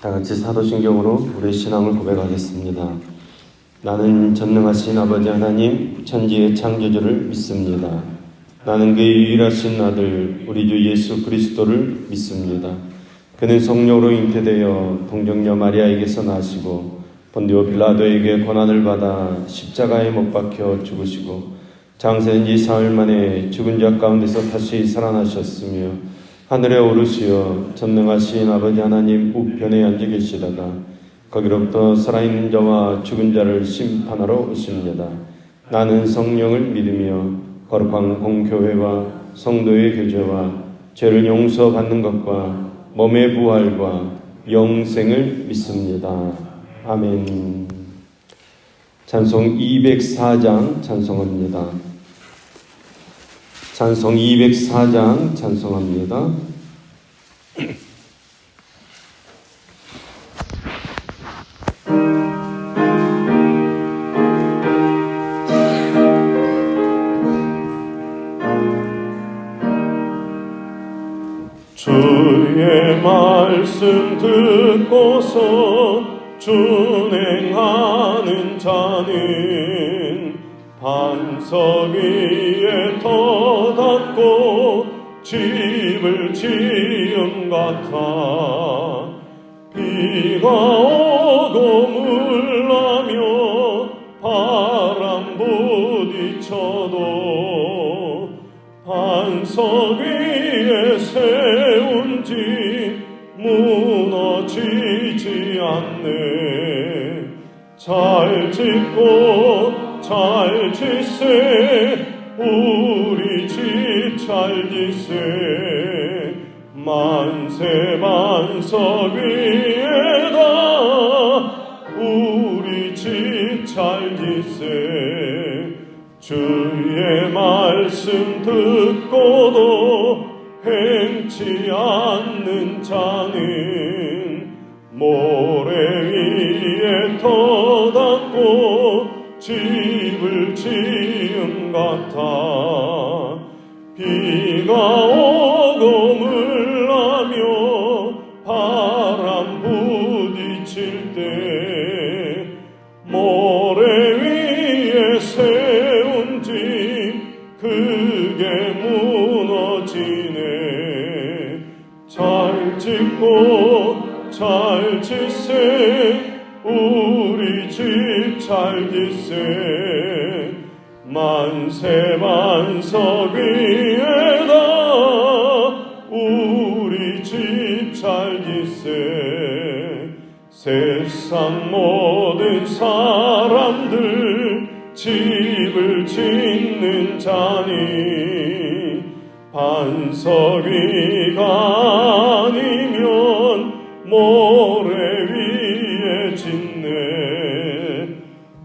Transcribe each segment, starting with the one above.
다 같이 사도신경으로 우리의 신앙을 고백하겠습니다. 나는 전능하신 아버지 하나님 천지의 창조주를 믿습니다. 나는 그의 유일하신 아들 우리 주 예수 그리스도를 믿습니다. 그는 성령으로 잉태되어 동정녀 마리아에게서 나시고 본디오 빌라도에게 고난을 받아 십자가에 못 박혀 죽으시고 장세된 지 사흘 만에 죽은 자 가운데서 다시 살아나셨으며 하늘에 오르시어 전능하신 아버지 하나님 우편에 앉아 계시다가 거기로부터 살아있는 자와 죽은 자를 심판하러 오십니다. 나는 성령을 믿으며 거룩한 공교회와 성도의 교제와 죄를 용서받는 것과 몸의 부활과 영생을 믿습니다. 아멘. 찬송 204장 찬송합니다. 찬송 204장 찬송합니다. 주의 말씀 듣고서 준행하는 자는 반석 위에 터닫고 집을 지은 같아 비가 오고 물나며 바람 부딪혀도 반석 위에 세운 집 무너지지 않네. 잘 짓고 잘 짓세 우리 집 잘 짓세 만세 반석 위에다 우리 집 잘 짓세 주의 말씀 듣고도 행치 않는 자는 모래 위에 터닫고 집을 지은 같아 비가 오고 물나며 바람 부딪힐 때 모래 위에 세운 집 그게 무너지네. 잘 짓고 잘 짓세 우리 집 잘 짓세 만세 반석 위에다 우리 집 잘 짓세 세상 모든 사람들 집을 짓는 자니 반석 위가 아니면 모래 위에 짓네.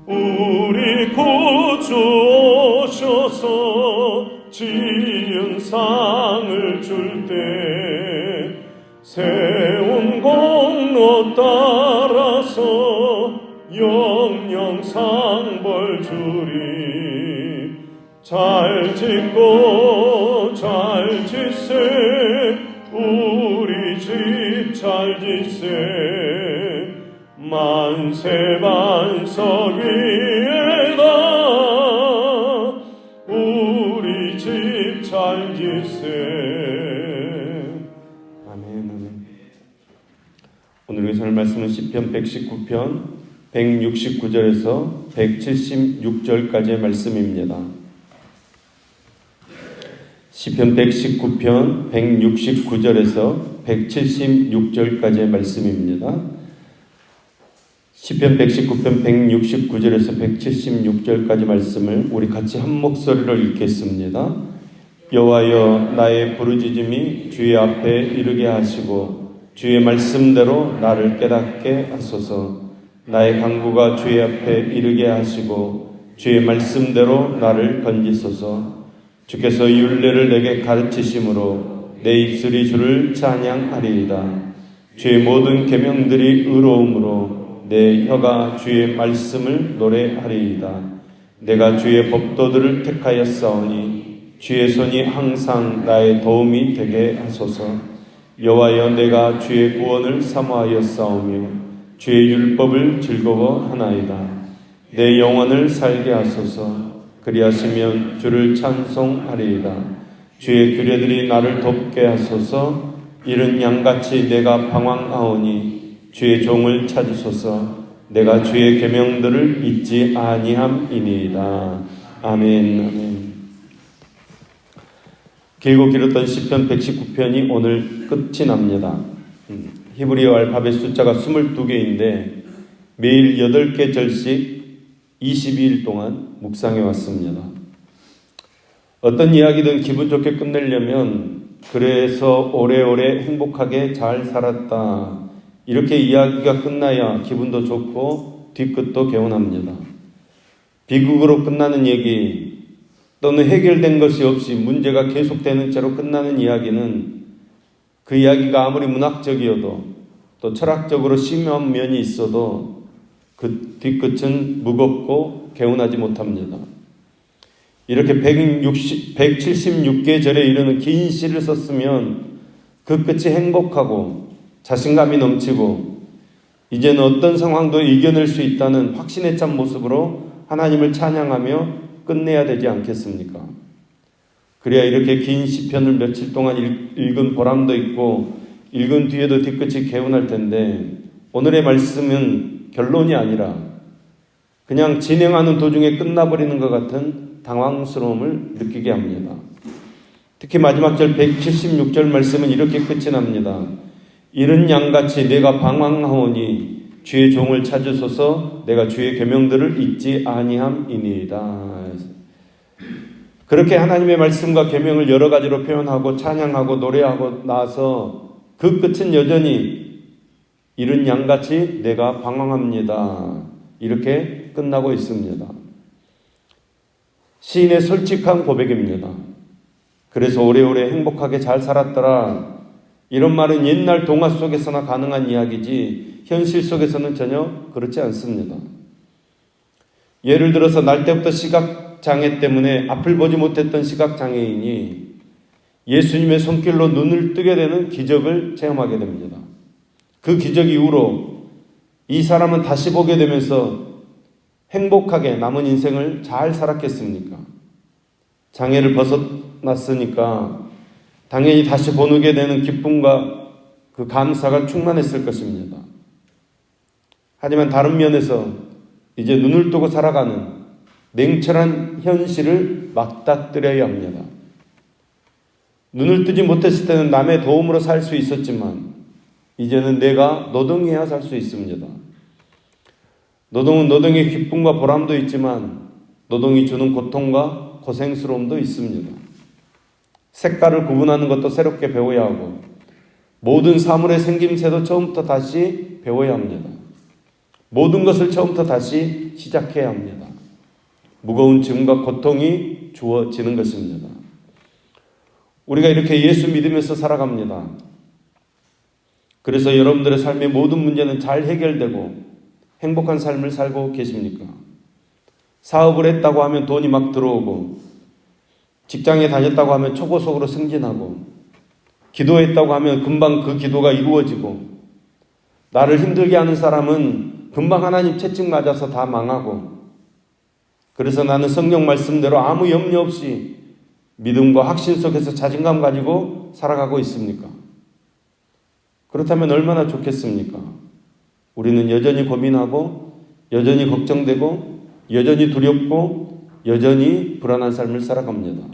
우리 구주 오셔서 지은 상을 줄 때 세운 공로 따라서 영영 상벌 주리. 잘 짓고 잘 짓세 우리 집 잘 짓세 만세 반석 위에다 우리 집 잘 짓세. 아멘. 오늘 의사의 말씀은 시편 119편 169절에서 176절까지의 말씀입니다. 시편 119편 169절에서 176절까지의 말씀입니다. 시편 119편 169절에서 176절까지 말씀을 우리 같이 한 목소리로 읽겠습니다. 여호와여 나의 부르짖음이 주의 앞에 이르게 하시고 주의 말씀대로 나를 깨닫게 하소서. 나의 간구가 주의 앞에 이르게 하시고 주의 말씀대로 나를 건지소서. 주께서 율례를 내게 가르치심으로 내 입술이 주를 찬양하리이다. 주의 모든 계명들이 의로움으로 내 혀가 주의 말씀을 노래하리이다. 내가 주의 법도들을 택하였사오니 주의 손이 항상 나의 도움이 되게 하소서. 여호와여, 내가 주의 구원을 사모하여 싸우며 주의 율법을 즐거워하나이다. 내 영혼을 살게 하소서. 그리하시면 주를 찬송하리이다. 주의 규례들이 나를 돕게 하소서. 이른 양같이 내가 방황하오니 주의 종을 찾으소서. 내가 주의 계명들을 잊지 아니함이니이다. 아멘. 아멘. 길고 길었던 시편 119편이 오늘 끝이 납니다. 히브리어 알파벳 숫자가 22개인데 매일 8개 절씩 22일 동안 묵상해 왔습니다. 어떤 이야기든 기분 좋게 끝내려면 그래서 오래오래 행복하게 잘 살았다, 이렇게 이야기가 끝나야 기분도 좋고 뒤끝도 개운합니다. 비극으로 끝나는 얘기 또는 해결된 것이 없이 문제가 계속되는 채로 끝나는 이야기는 그 이야기가 아무리 문학적이어도 또 철학적으로 심오한 면이 있어도 그 뒤끝은 무겁고 개운하지 못합니다. 이렇게 176개 절에 이르는 긴 시를 썼으면 그 끝이 행복하고 자신감이 넘치고 이제는 어떤 상황도 이겨낼 수 있다는 확신에 찬 모습으로 하나님을 찬양하며 끝내야 되지 않겠습니까? 그래야 이렇게 긴 시편을 며칠 동안 읽은 보람도 있고 읽은 뒤에도 뒤끝이 개운할 텐데, 오늘의 말씀은 결론이 아니라 그냥 진행하는 도중에 끝나버리는 것 같은 당황스러움을 느끼게 합니다. 특히 마지막 절 176절 말씀은 이렇게 끝이 납니다. 이른 양같이 내가 방황하오니 주의 종을 찾으소서. 내가 주의 계명들을 잊지 아니함이니이다. 그렇게 하나님의 말씀과 계명을 여러 가지로 표현하고 찬양하고 노래하고 나서 그 끝은 여전히 이른 양같이 내가 방황합니다, 이렇게 끝나고 있습니다. 시인의 솔직한 고백입니다. 그래서 오래오래 행복하게 잘 살았더라, 이런 말은 옛날 동화 속에서나 가능한 이야기지 현실 속에서는 전혀 그렇지 않습니다. 예를 들어서 날 때부터 시각장애 때문에 앞을 보지 못했던 시각장애인이 예수님의 손길로 눈을 뜨게 되는 기적을 체험하게 됩니다. 그 기적 이후로 이 사람은 다시 보게 되면서 행복하게 남은 인생을 잘 살았겠습니까? 장애를 벗어났으니까 당연히 다시 보게 되는 기쁨과 그 감사가 충만했을 것입니다. 하지만 다른 면에서 이제 눈을 뜨고 살아가는 냉철한 현실을 맞닥뜨려야 합니다. 눈을 뜨지 못했을 때는 남의 도움으로 살 수 있었지만 이제는 내가 노동해야 살 수 있습니다. 노동은 노동의 기쁨과 보람도 있지만 노동이 주는 고통과 고생스러움도 있습니다. 색깔을 구분하는 것도 새롭게 배워야 하고 모든 사물의 생김새도 처음부터 다시 배워야 합니다. 모든 것을 처음부터 다시 시작해야 합니다. 무거운 짐과 고통이 주어지는 것입니다. 우리가 이렇게 예수 믿으면서 살아갑니다. 그래서 여러분들의 삶의 모든 문제는 잘 해결되고 행복한 삶을 살고 계십니까? 사업을 했다고 하면 돈이 막 들어오고, 직장에 다녔다고 하면 초고속으로 승진하고, 기도했다고 하면 금방 그 기도가 이루어지고, 나를 힘들게 하는 사람은 금방 하나님 채찍 맞아서 다 망하고, 그래서 나는 성경 말씀대로 아무 염려 없이 믿음과 확신 속에서 자신감 가지고 살아가고 있습니까? 그렇다면 얼마나 좋겠습니까? 우리는 여전히 고민하고 여전히 걱정되고 여전히 두렵고 여전히 불안한 삶을 살아갑니다.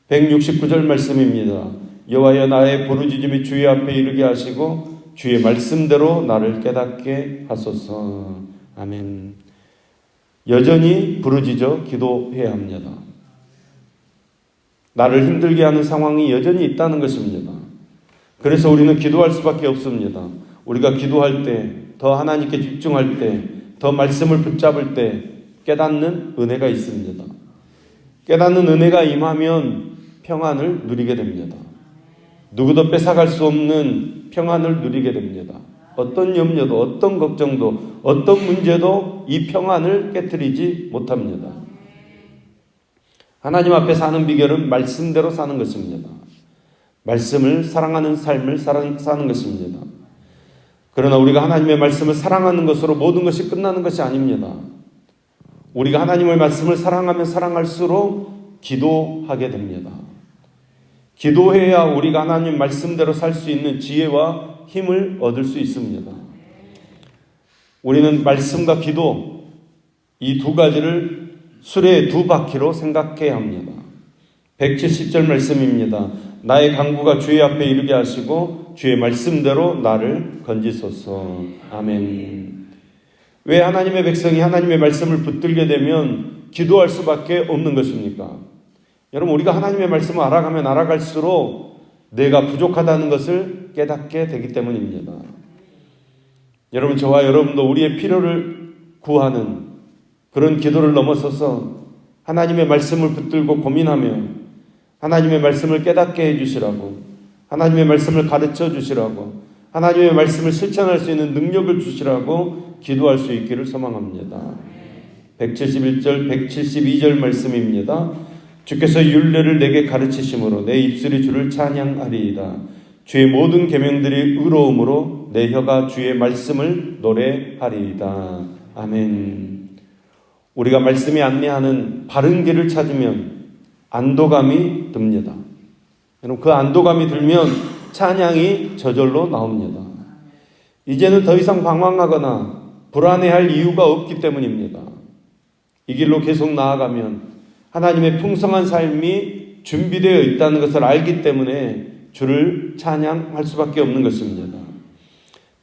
169절 말씀입니다. 여호와여, 나의 부르짖음이 주의 앞에 이르게 하시고 주의 말씀대로 나를 깨닫게 하소서. 아멘. 여전히 부르짖어 기도해야 합니다. 나를 힘들게 하는 상황이 여전히 있다는 것입니다. 그래서 우리는 기도할 수밖에 없습니다. 우리가 기도할 때, 더 하나님께 집중할 때, 더 말씀을 붙잡을 때 깨닫는 은혜가 있습니다. 깨닫는 은혜가 임하면 평안을 누리게 됩니다. 누구도 뺏어갈 수 없는 평안을 누리게 됩니다. 어떤 염려도, 어떤 걱정도, 어떤 문제도 이 평안을 깨트리지 못합니다. 하나님 앞에 사는 비결은 말씀대로 사는 것입니다. 말씀을 사랑하는 삶을 사는 것입니다. 그러나 우리가 하나님의 말씀을 사랑하는 것으로 모든 것이 끝나는 것이 아닙니다. 우리가 하나님의 말씀을 사랑하면 사랑할수록 기도하게 됩니다. 기도해야 우리가 하나님 말씀대로 살 수 있는 지혜와 힘을 얻을 수 있습니다. 우리는 말씀과 기도, 이 두 가지를 수레의 두 바퀴로 생각해야 합니다. 170절 말씀입니다. 나의 강구가 주의 앞에 이르게 하시고 주의 말씀대로 나를 건지소서. 아멘. 왜 하나님의 백성이 하나님의 말씀을 붙들게 되면 기도할 수밖에 없는 것입니까? 여러분, 우리가 하나님의 말씀을 알아가면 알아갈수록 내가 부족하다는 것을 깨닫게 되기 때문입니다. 여러분, 저와 여러분도 우리의 필요를 구하는 그런 기도를 넘어서서 하나님의 말씀을 붙들고 고민하며 하나님의 말씀을 깨닫게 해주시라고, 하나님의 말씀을 가르쳐 주시라고, 하나님의 말씀을 실천할 수 있는 능력을 주시라고 기도할 수 있기를 소망합니다. 171절, 172절 말씀입니다. 주께서 율례를 내게 가르치심으로 내 입술이 주를 찬양하리이다. 주의 모든 계명들이 의로움으로 내 혀가 주의 말씀을 노래하리이다. 아멘. 우리가 말씀이 안내하는 바른 길을 찾으면 안도감이 듭니다. 여러분, 그 안도감이 들면 찬양이 저절로 나옵니다. 이제는 더 이상 방황하거나 불안해할 이유가 없기 때문입니다. 이 길로 계속 나아가면 하나님의 풍성한 삶이 준비되어 있다는 것을 알기 때문에 주를 찬양할 수밖에 없는 것입니다.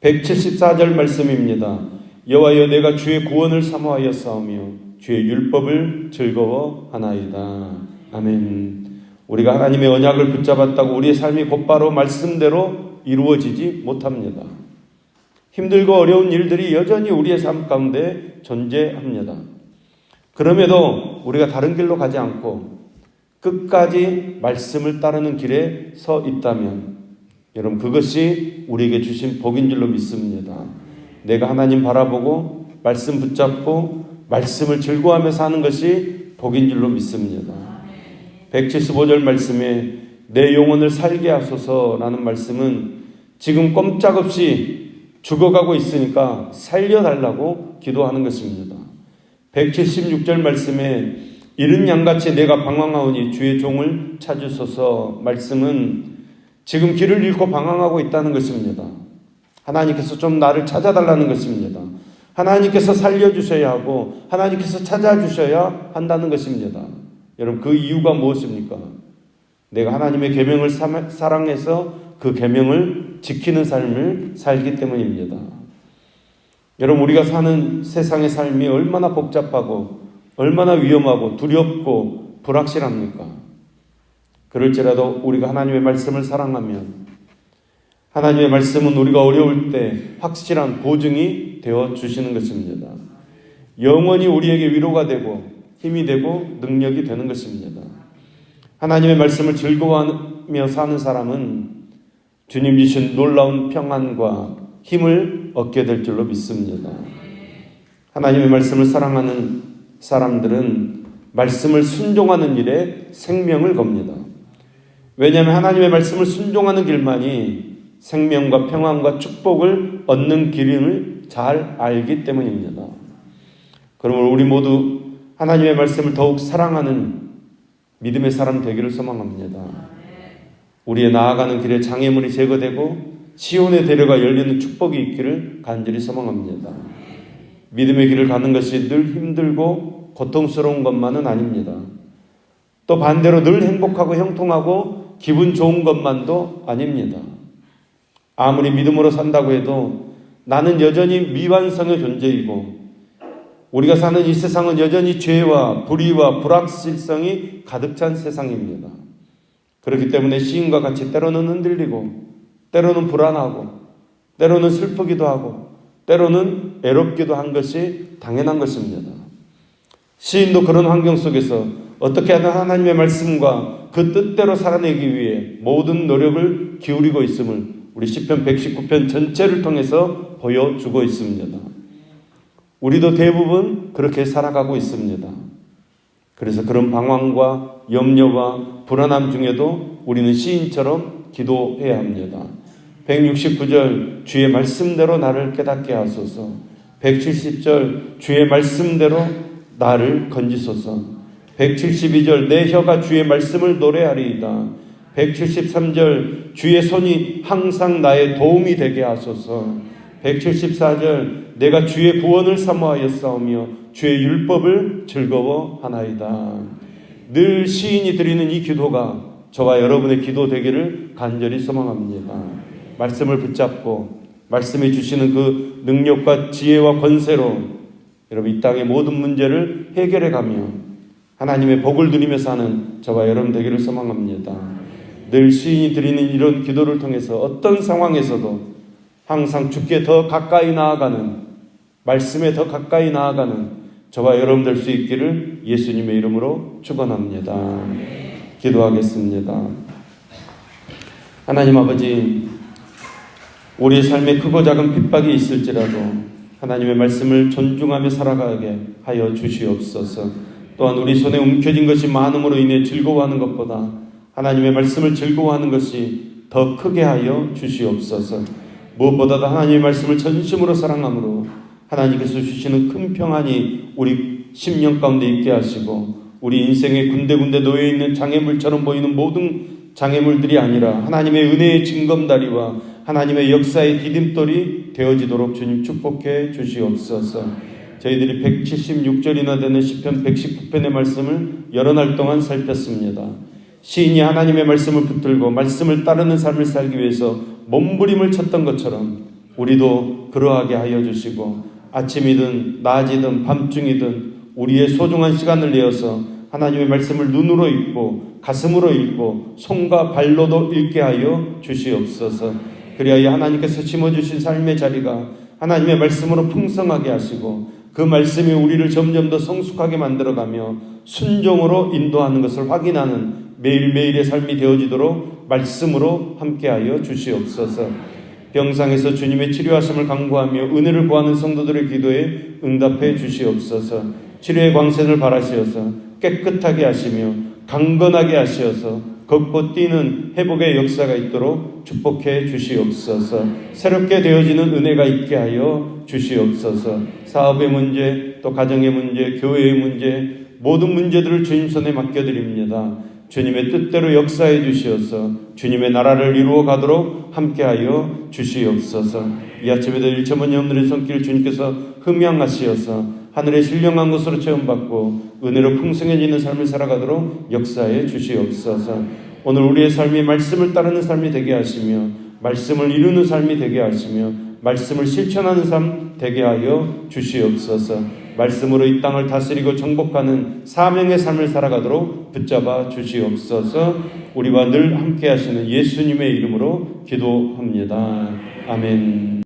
174절 말씀입니다. 여호와여, 내가 주의 구원을 사모하여 싸우며 주의 율법을 즐거워하나이다. 아멘. 우리가 하나님의 언약을 붙잡았다고 우리의 삶이 곧바로 말씀대로 이루어지지 못합니다. 힘들고 어려운 일들이 여전히 우리의 삶 가운데 존재합니다. 그럼에도 우리가 다른 길로 가지 않고 끝까지 말씀을 따르는 길에 서 있다면 여러분, 그것이 우리에게 주신 복인 줄로 믿습니다. 내가 하나님 바라보고 말씀 붙잡고 말씀을 즐거워하며 사는 것이 복인 줄로 믿습니다. 175절 말씀에 내 영혼을 살게 하소서라는 말씀은 지금 꼼짝없이 죽어가고 있으니까 살려달라고 기도하는 것입니다. 176절 말씀에 이른 양같이 내가 방황하오니 주의 종을 찾으소서 말씀은 지금 길을 잃고 방황하고 있다는 것입니다. 하나님께서 좀 나를 찾아달라는 것입니다. 하나님께서 살려주셔야 하고 하나님께서 찾아주셔야 한다는 것입니다. 여러분, 그 이유가 무엇입니까? 내가 하나님의 계명을 사랑해서 그 계명을 지키는 삶을 살기 때문입니다. 여러분, 우리가 사는 세상의 삶이 얼마나 복잡하고 얼마나 위험하고 두렵고 불확실합니까? 그럴지라도 우리가 하나님의 말씀을 사랑하면 하나님의 말씀은 우리가 어려울 때 확실한 보증이 되어 주시는 것입니다. 영원히 우리에게 위로가 되고 힘이 되고 능력이 되는 것입니다. 하나님의 말씀을 즐거워하며 사는 사람은 주님 주신 놀라운 평안과 힘을 얻게 될 줄로 믿습니다. 하나님의 말씀을 사랑하는 사람들은 말씀을 순종하는 일에 생명을 겁니다. 왜냐하면 하나님의 말씀을 순종하는 길만이 생명과 평안과 축복을 얻는 길임을 잘 알기 때문입니다. 그러므로 우리 모두 하나님의 말씀을 더욱 사랑하는 믿음의 사람 되기를 소망합니다. 우리의 나아가는 길에 장애물이 제거되고 시온의 대로가 열리는 축복이 있기를 간절히 소망합니다. 믿음의 길을 가는 것이 늘 힘들고 고통스러운 것만은 아닙니다. 또 반대로 늘 행복하고 형통하고 기분 좋은 것만도 아닙니다. 아무리 믿음으로 산다고 해도 나는 여전히 미완성의 존재이고 우리가 사는 이 세상은 여전히 죄와 불의와 불확실성이 가득 찬 세상입니다. 그렇기 때문에 시인과 같이 때로는 흔들리고 때로는 불안하고 때로는 슬프기도 하고 때로는 애롭기도 한 것이 당연한 것입니다. 시인도 그런 환경 속에서 어떻게 하든 하나님의 말씀과 그 뜻대로 살아내기 위해 모든 노력을 기울이고 있음을 우리 시편 119편 전체를 통해서 보여주고 있습니다. 우리도 대부분 그렇게 살아가고 있습니다. 그래서 그런 방황과 염려와 불안함 중에도 우리는 시인처럼 기도해야 합니다. 169절 주의 말씀대로 나를 깨닫게 하소서. 170절 주의 말씀대로 나를 건지소서. 172절 내 혀가 주의 말씀을 노래하리이다. 173절 주의 손이 항상 나의 도움이 되게 하소서. 174절 내가 주의 구원을 사모하였사오며 주의 율법을 즐거워하나이다. 늘 시인이 드리는 이 기도가 저와 여러분의 기도 되기를 간절히 소망합니다. 말씀을 붙잡고 말씀이 주시는 그 능력과 지혜와 권세로 여러분 이 땅의 모든 문제를 해결해가며 하나님의 복을 누리며 사는 저와 여러분 되기를 소망합니다. 늘 시인이 드리는 이런 기도를 통해서 어떤 상황에서도 항상 주께 더 가까이 나아가는, 말씀에 더 가까이 나아가는 저와 여러분 될 수 있기를 예수님의 이름으로 축원합니다. 기도하겠습니다. 하나님 아버지, 우리의 삶에 크고 작은 핍박이 있을지라도 하나님의 말씀을 존중하며 살아가게 하여 주시옵소서. 또한 우리 손에 움켜진 것이 많음으로 인해 즐거워하는 것보다 하나님의 말씀을 즐거워하는 것이 더 크게 하여 주시옵소서. 무엇보다도 하나님의 말씀을 전심으로 사랑함으로 하나님께서 주시는 큰 평안이 우리 심령 가운데 있게 하시고 우리 인생의 군데군데 놓여있는 장애물처럼 보이는 모든 장애물들이 아니라 하나님의 은혜의 징검다리와 하나님의 역사의 디딤돌이 되어지도록 주님 축복해 주시옵소서. 저희들이 176절이나 되는 시편 119편의 말씀을 여러 날 동안 살폈습니다. 시인이 하나님의 말씀을 붙들고 말씀을 따르는 삶을 살기 위해서 몸부림을 쳤던 것처럼 우리도 그러하게 하여 주시고 아침이든 낮이든 밤중이든 우리의 소중한 시간을 내어서 하나님의 말씀을 눈으로 읽고 가슴으로 읽고 손과 발로도 읽게 하여 주시옵소서. 그리하여 하나님께서 심어주신 삶의 자리가 하나님의 말씀으로 풍성하게 하시고 그 말씀이 우리를 점점 더 성숙하게 만들어가며 순종으로 인도하는 것을 확인하는 매일매일의 삶이 되어지도록 말씀으로 함께하여 주시옵소서. 병상에서 주님의 치료하심을 간구하며 은혜를 구하는 성도들의 기도에 응답해 주시옵소서. 치료의 광선을 바라시어서 깨끗하게 하시며 강건하게 하시어서 걷고 뛰는 회복의 역사가 있도록 축복해 주시옵소서. 새롭게 되어지는 은혜가 있게 하여 주시옵소서. 사업의 문제, 또 가정의 문제, 교회의 문제, 모든 문제들을 주님 손에 맡겨드립니다. 주님의 뜻대로 역사해 주시어서 주님의 나라를 이루어 가도록 함께하여 주시옵소서. 이 아침에도 일처번이 없는 손길 주님께서 흠양하시어서 하늘의 신령한 것으로 체험받고 은혜로 풍성해지는 삶을 살아가도록 역사해 주시옵소서. 오늘 우리의 삶이 말씀을 따르는 삶이 되게 하시며 말씀을 이루는 삶이 되게 하시며 말씀을 실천하는 삶 되게 하여 주시옵소서. 말씀으로 이 땅을 다스리고 정복하는 사명의 삶을 살아가도록 붙잡아 주시옵소서. 우리와 늘 함께 하시는 예수님의 이름으로 기도합니다. 아멘.